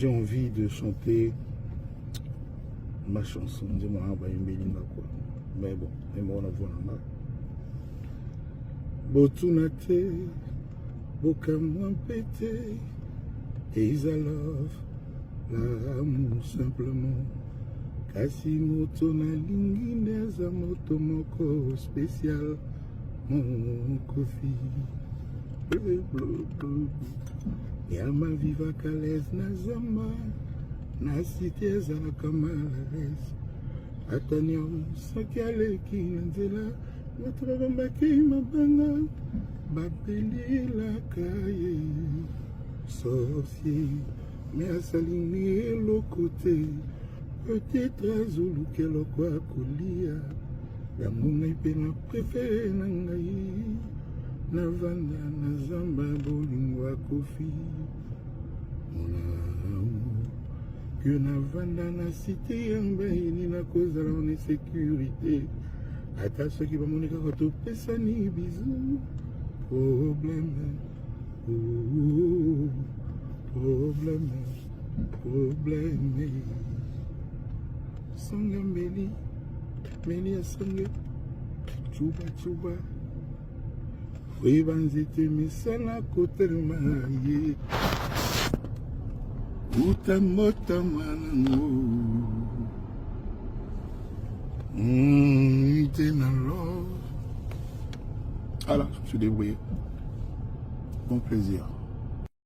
j'ai envie de chanter ma chanson. Dis-moi, quoi. Mais bon, et moi on a voix là. Botunate, bokamwa pété, is a love, l'amour simplement. Kasi moto na lingi neza moto moko spécial, mon kofi. Yama viva kales na zamba, na cité za kamales. Atanyo sakiale kinzela, matro mbaki mabanga, babeli la kaye. Sorcier, mais à s'aligner l'autre côté. Peut-être Zulu que le quoi kulia. La mouna pena préféré nangayi. Navanda na zamba bolingwa kofi. Mon amour. Que navanda na cité yambaini na cause en sécurité. Ata ceux qui va monika koto pesani bisous. Problème. Oh, problème. Problème. Sanga meli, meli a sanga, chuba chuba. Fui banzite misana kotelma ye. Uta mota manango. T'es dans l'or. Voilà, je me suis débrouillé. Bon plaisir.